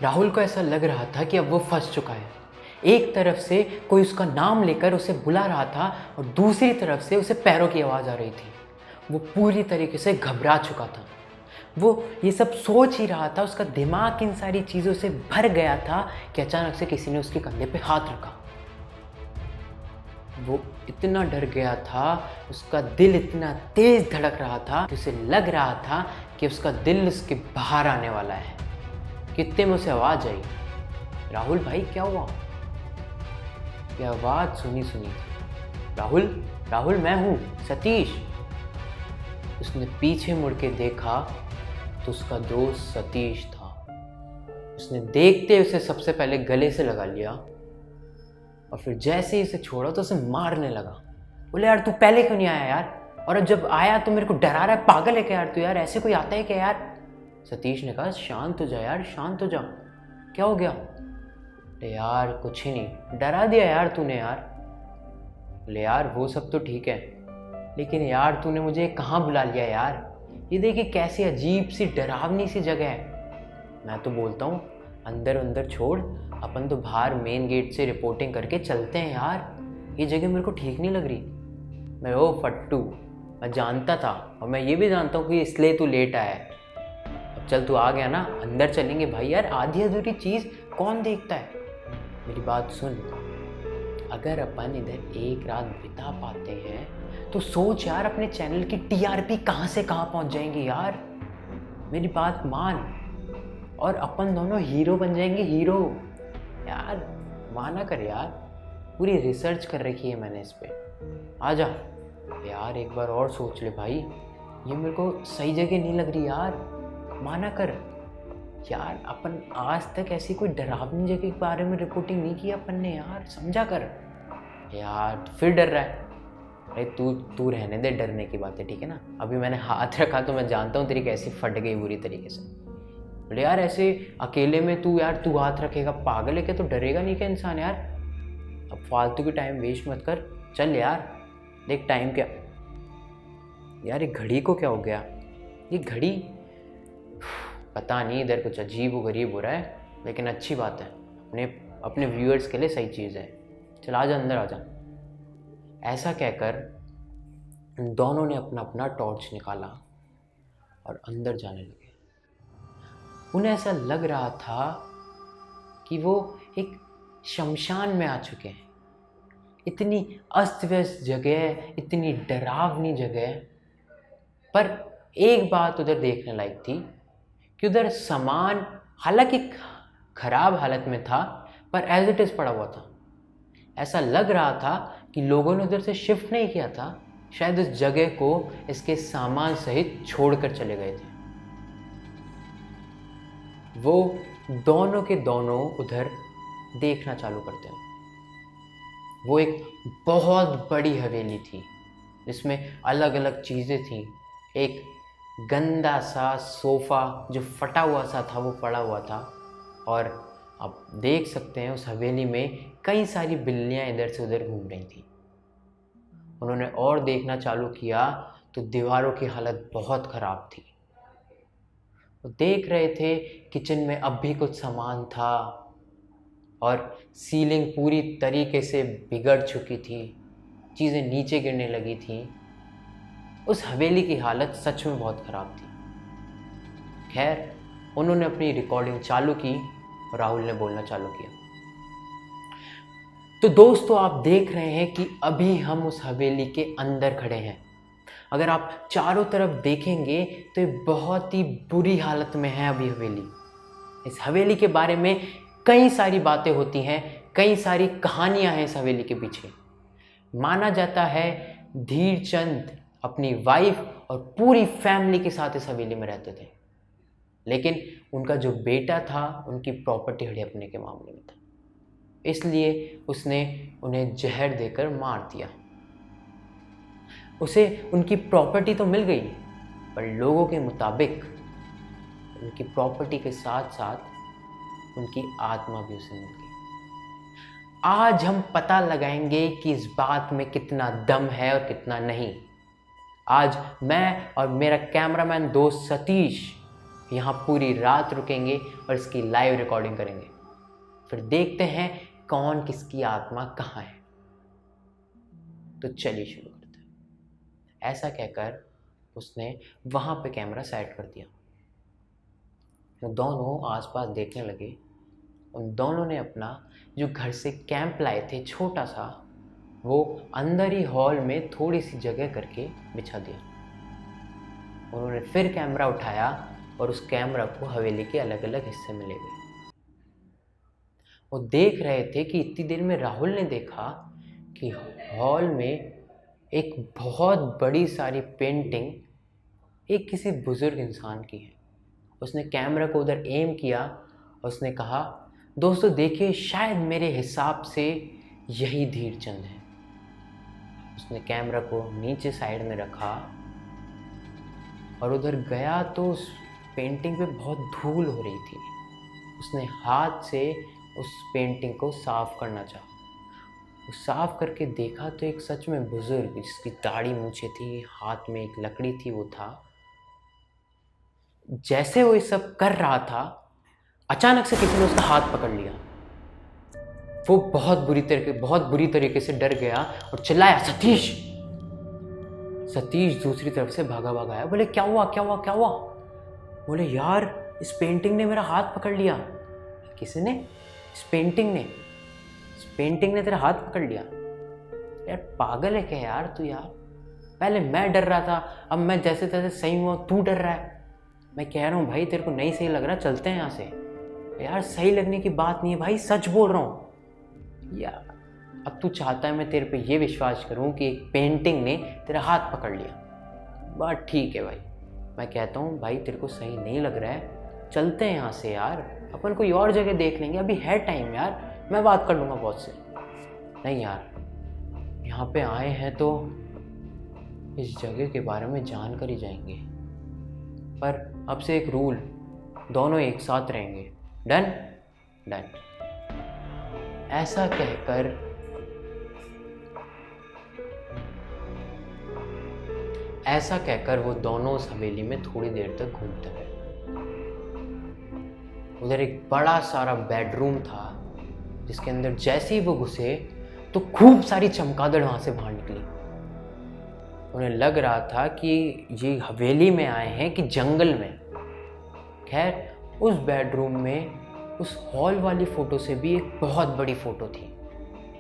राहुल को ऐसा लग रहा था कि अब वो फंस चुका है। एक तरफ से कोई उसका नाम लेकर उसे बुला रहा था और दूसरी तरफ से उसे पैरों की आवाज़ आ रही थी। वो पूरी तरीके से घबरा चुका था। वो ये सब सोच ही रहा था, उसका दिमाग इन सारी चीज़ों से भर गया था कि अचानक से किसी ने उसके कंधे पे हाथ रखा। वो इतना डर गया था, उसका दिल इतना तेज धड़क रहा था कि उसे लग रहा था कि उसका दिल उसके बाहर आने वाला है। कितने में उसे आवाज़ आई, राहुल भाई क्या हुआ? ये आवाज़ सुनी सुनी थी, राहुल राहुल मैं हूँ सतीश। उसने पीछे मुड़ के देखा तो उसका दोस्त सतीश था। उसने देखते उसे सबसे पहले गले से लगा लिया और फिर जैसे ही उसे छोड़ा तो उसे मारने लगा। बोले यार तू पहले क्यों नहीं आया यार, और जब आया तो मेरे को डरा रहा है, पागल है क्या यार तू? यार ऐसे कोई आता है क्या यार? सतीश ने कहा शांत हो जा यार, शांत हो जा, क्या हो गया? अरे यार कुछ ही नहीं, डरा दिया यार तूने यार। बोले यार वो सब तो ठीक है, लेकिन यार तूने मुझे कहाँ बुला लिया यार? ये देखिए कैसी अजीब सी डरावनी सी जगह है। मैं तो बोलता हूँ अंदर अंदर छोड़, अपन तो बाहर मेन गेट से रिपोर्टिंग करके चलते हैं यार। ये जगह मेरे को ठीक नहीं लग रही। मैं ओ फट्टू, मैं जानता था और मैं ये भी जानता हूँ कि इसलिए तू लेट आया है। अब चल तू आ गया ना, अंदर चलेंगे भाई। यार आधी अधूरी चीज़ कौन देखता है? मेरी बात सुन, अगर अपन इधर एक रात बिता पाते हैं तो सोच यार अपने चैनल की टीआरपी कहाँ से कहाँ पहुँच जाएंगी यार। मेरी बात मान, और अपन दोनों हीरो बन जाएंगे, हीरो। यार माना कर यार, पूरी रिसर्च कर रखी है मैंने इस पे, आ जा यार। एक बार और सोच ले भाई, ये मेरे को सही जगह नहीं लग रही यार, माना कर यार। अपन आज तक ऐसी कोई डरावनी जगह के बारे में रिपोर्टिंग नहीं की अपन ने यार, समझा कर यार। फिर डर रहा है? अरे तू रहने दे डरने की बातें, ठीक है ना? अभी मैंने हाथ रखा तो मैं जानता हूँ तेरी कैसी फट गई बुरी तरीके से। बोले यार ऐसे अकेले में तू हाथ रखेगा, पागल है क्या? तो डरेगा नहीं क्या इंसान यार? अब फालतू की टाइम वेस्ट मत कर, चल यार। देख टाइम क्या यार, ये घड़ी को क्या हो गया? ये घड़ी पता नहीं, इधर कुछ अजीब व गरीब हो रहा है, लेकिन अच्छी बात है, अपने अपने व्यूअर्स के लिए सही चीज़ है। चल आजा अंदर आजा। ऐसा कहकर उन दोनों ने अपना अपना टॉर्च निकाला और अंदर जाने लगे। उन्हें ऐसा लग रहा था कि वो एक शमशान में आ चुके हैं। इतनी अस्त व्यस्त जगह, इतनी डरावनी जगह। पर एक बात उधर देखने लायक थी कि उधर सामान हालांकि खराब हालत में था, पर एज इट इज़ पड़ा हुआ था। ऐसा लग रहा था कि लोगों ने उधर से शिफ्ट नहीं किया था, शायद इस जगह को इसके सामान सहित छोड़कर चले गए थे। वो दोनों के दोनों उधर देखना चालू करते हैं। वो एक बहुत बड़ी हवेली थी जिसमें अलग अलग चीज़ें थीं। एक गंदा सा सोफ़ा जो फटा हुआ सा था वो पड़ा हुआ था, और आप देख सकते हैं उस हवेली में कई सारी बिल्लियाँ इधर से उधर घूम रही थी। उन्होंने और देखना चालू किया तो दीवारों की हालत बहुत ख़राब थी। वो देख रहे थे किचन में अब भी कुछ सामान था और सीलिंग पूरी तरीके से बिगड़ चुकी थी, चीज़ें नीचे गिरने लगी थी। उस हवेली की हालत सच में बहुत ख़राब थी। खैर उन्होंने अपनी रिकॉर्डिंग चालू की और राहुल ने बोलना चालू किया। तो दोस्तों आप देख रहे हैं कि अभी हम उस हवेली के अंदर खड़े हैं। अगर आप चारों तरफ देखेंगे तो ये बहुत ही बुरी हालत में है अभी हवेली। इस हवेली के बारे में कई सारी बातें होती हैं, कई सारी कहानियां हैं इस हवेली के पीछे। माना जाता है धीर चंद अपनी वाइफ और पूरी फैमिली के साथ इस हवेली में रहते थे, लेकिन उनका जो बेटा था उनकी प्रॉपर्टी हड़पने के मामले में था, इसलिए उसने उन्हें जहर देकर मार दिया। उसे उनकी प्रॉपर्टी तो मिल गई, पर लोगों के मुताबिक उनकी प्रॉपर्टी के साथ साथ उनकी आत्मा भी उसे मिल गई। आज हम पता लगाएंगे कि इस बात में कितना दम है और कितना नहीं। आज मैं और मेरा कैमरामैन दोस्त सतीश यहाँ पूरी रात रुकेंगे और इसकी लाइव रिकॉर्डिंग करेंगे। फिर देखते हैं कौन किसकी आत्मा कहाँ है। तो चलिए शुरू करते हैं। ऐसा कहकर उसने वहाँ पे कैमरा सेट कर दिया। वो दोनों आसपास देखने लगे। उन दोनों ने अपना जो घर से कैंप लाए थे छोटा सा, वो अंदर ही हॉल में थोड़ी सी जगह करके बिछा दिया। उन्होंने फिर कैमरा उठाया और उस कैमरा को हवेली के अलग अलग हिस्से में ले गए। वो देख रहे थे कि इतनी देर में राहुल ने देखा कि हॉल में एक बहुत बड़ी सारी पेंटिंग एक किसी बुज़ुर्ग इंसान की है। उसने कैमरा को उधर एम किया और उसने कहा, दोस्तों देखिए, शायद मेरे हिसाब से यही धीरचंद है। उसने कैमरा को नीचे साइड में रखा और उधर गया तो उस पेंटिंग पे बहुत धूल हो रही थी। उसने हाथ से उस पेंटिंग को साफ़ करना चाहा। वो साफ़ करके देखा तो एक सच में बुज़ुर्ग, जिसकी दाढ़ी मूछें थी, हाथ में एक लकड़ी थी, वो था। जैसे वो ये सब कर रहा था, अचानक से किसी ने उसका हाथ पकड़ लिया। वो बहुत बुरी तरीके से डर गया और चिल्लाया, सतीश। सतीश दूसरी तरफ से भागा भागा आया। बोले, क्या हुआ क्या हुआ क्या हुआ? बोले, यार इस पेंटिंग ने मेरा हाथ पकड़ लिया। किसने? इस पेंटिंग ने तेरा हाथ पकड़ लिया? यार पागल है क्या यार तू? यार पहले मैं डर रहा था, अब मैं जैसे तैसे सही हुआ, तू डर रहा है। मैं कह रहा हूँ भाई, तेरे को नहीं सही लग रहा, चलते हैं यहाँ से। यार सही लगने की बात नहीं है भाई, सच बोल रहा हूँ। यार अब तू चाहता है मैं तेरे पे ये विश्वास करूँ कि एक पेंटिंग ने तेरा हाथ पकड़ लिया। बात ठीक है भाई, मैं कहता हूँ भाई तेरे को सही नहीं लग रहा है, चलते हैं यहाँ से यार, अपन कोई और जगह देख लेंगे, अभी है टाइम यार, मैं बात कर लूँगा बॉस से। नहीं यार, यहाँ पे आए हैं तो इस जगह के बारे में जान कर ही जाएंगे, पर अब से एक रूल, दोनों एक साथ रहेंगे। डन? डन। ऐसा कहकर वो दोनों उस हवेली में थोड़ी देर तक घूमते रहे। उधर एक बड़ा सारा बेडरूम था, जिसके अंदर जैसे ही वो घुसे तो खूब सारी चमगादड़ वहां से बाहर निकली। उन्हें लग रहा था कि ये हवेली में आए हैं कि जंगल में। खैर उस बेडरूम में उस हॉल वाली फ़ोटो से भी एक बहुत बड़ी फ़ोटो थी,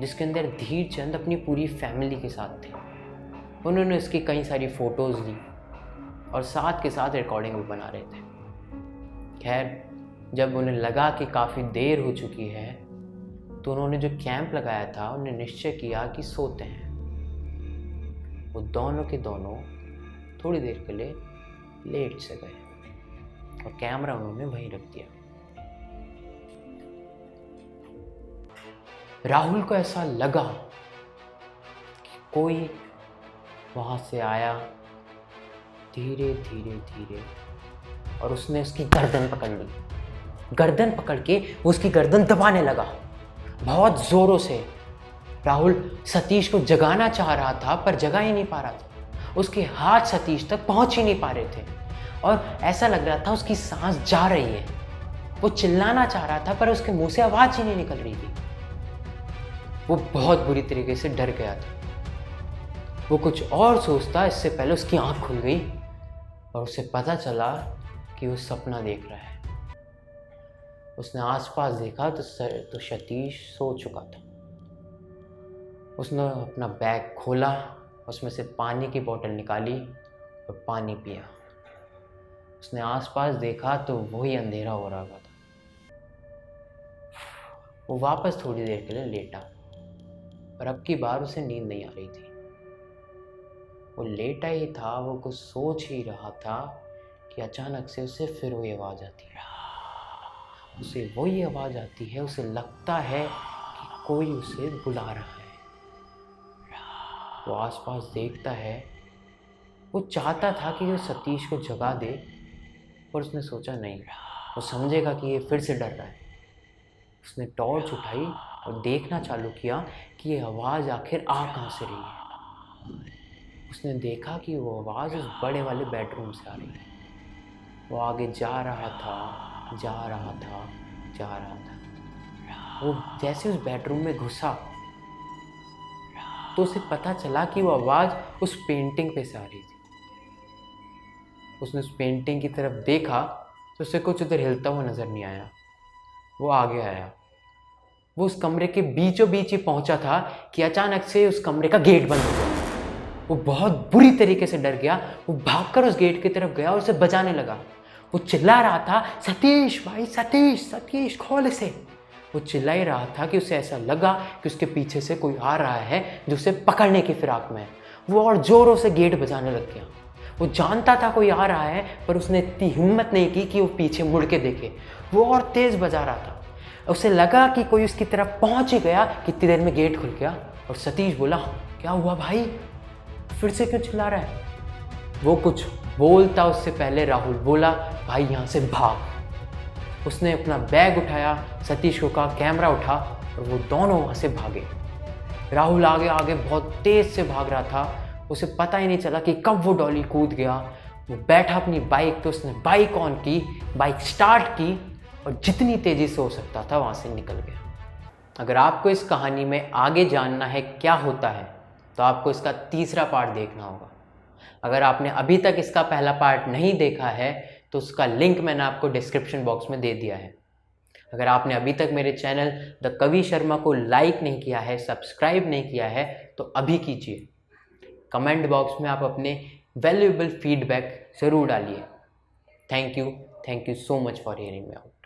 जिसके अंदर धीरचंद अपनी पूरी फैमिली के साथ थे। उन्होंने उसकी कई सारी फ़ोटोज़ ली और साथ के साथ रिकॉर्डिंग भी बना रहे थे। खैर जब उन्हें लगा कि काफ़ी देर हो चुकी है, तो उन्होंने जो कैंप लगाया था, उन्हें निश्चय किया कि सोते हैं। वो दोनों के दोनों थोड़ी देर के लिए लेट से गए और कैमरा उन्होंने वहीं रख दिया। राहुल को ऐसा लगा कि कोई वहां से आया धीरे धीरे धीरे और उसने उसकी गर्दन पकड़ ली। गर्दन पकड़ के वो उसकी गर्दन दबाने लगा बहुत जोरों से। राहुल सतीश को जगाना चाह रहा था पर जगा ही नहीं पा रहा था। उसके हाथ सतीश तक पहुंच ही नहीं पा रहे थे और ऐसा लग रहा था उसकी सांस जा रही है। वो चिल्लाना चाह रहा था पर उसके मुंह से आवाज ही नहीं निकल रही थी। वो बहुत बुरी तरीके से डर गया था। वो कुछ और सोचता इससे पहले उसकी आंख खुल गई और उसे पता चला कि वो सपना देख रहा है। उसने आसपास देखा तो सतीश सो चुका था। उसने अपना बैग खोला, उसमें से पानी की बोतल निकाली और पानी पिया। उसने आसपास देखा तो वही अंधेरा हो रहा था। वो वापस थोड़ी देर के लिए लेटा, पर अब की बार उसे नींद नहीं आ रही थी। वो लेटा ही था, वो कुछ सोच ही रहा था कि अचानक से उसे फिर वही आवाज़ आती है। उसे लगता है कि कोई उसे बुला रहा है। वो आसपास देखता है। वो चाहता था कि वो सतीश को जगा दे, पर उसने सोचा नहीं, वो समझेगा कि ये फिर से डर रहा है। उसने टॉर्च उठाई और देखना चालू किया कि ये आवाज़ आखिर आ कहाँ से रही है। उसने देखा कि वो आवाज़ उस बड़े वाले बेडरूम से आ रही है। वो आगे जा रहा था, जा रहा था, जा रहा था। वो जैसे उस बेडरूम में घुसा तो उसे पता चला कि वो आवाज़ उस पेंटिंग पे से आ रही थी। उसने उस पेंटिंग की तरफ देखा तो उसे कुछ उधर हिलता हुआ नज़र नहीं आया। वो आगे आया, वो उस कमरे के बीचों बीच ही पहुंचा था कि अचानक से उस कमरे का गेट बंद हो गया। वो बहुत बुरी तरीके से डर गया। वो भागकर उस गेट की तरफ गया और उसे बजाने लगा। वो चिल्ला रहा था, सतीश भाई, सतीश, सतीश खोल इसे। वो चिल्ला ही रहा था कि उसे ऐसा लगा कि उसके पीछे से कोई आ रहा है जो उसे पकड़ने की फिराक में है। वो और ज़ोरों से गेट बजाने लग गया। वो जानता था कोई आ रहा है, पर उसने इतनी हिम्मत नहीं की कि वो पीछे मुड़ के देखे। वो और तेज़ बजा रहा था। उसे लगा कि कोई उसकी तरफ पहुंच ही गया। कितनी देर में गेट खुल गया और सतीश बोला, क्या हुआ भाई, फिर से क्यों चिल्ला रहा है? वो कुछ बोलता उससे पहले राहुल बोला, भाई यहाँ से भाग। उसने अपना बैग उठाया, सतीश को कहा कैमरा उठा, और वो दोनों वहाँ से भागे। राहुल आगे आगे बहुत तेज़ से भाग रहा था। उसे पता ही नहीं चला कि कब वो डॉली कूद गया। वो बैठा अपनी बाइक पे, उसने बाइक ऑन की, बाइक स्टार्ट की और जितनी तेज़ी से हो सकता था वहाँ से निकल गया। अगर आपको इस कहानी में आगे जानना है क्या होता है तो आपको इसका तीसरा पार्ट देखना होगा। अगर आपने अभी तक इसका पहला पार्ट नहीं देखा है तो उसका लिंक मैंने आपको डिस्क्रिप्शन बॉक्स में दे दिया है। अगर आपने अभी तक मेरे चैनल द कवि शर्मा को लाइक नहीं किया है, सब्सक्राइब नहीं किया है तो अभी कीजिए। कमेंट बॉक्स में आप अपने वैल्यूएबल फीडबैक ज़रूर डालिए। Thank you so much for hearing me out.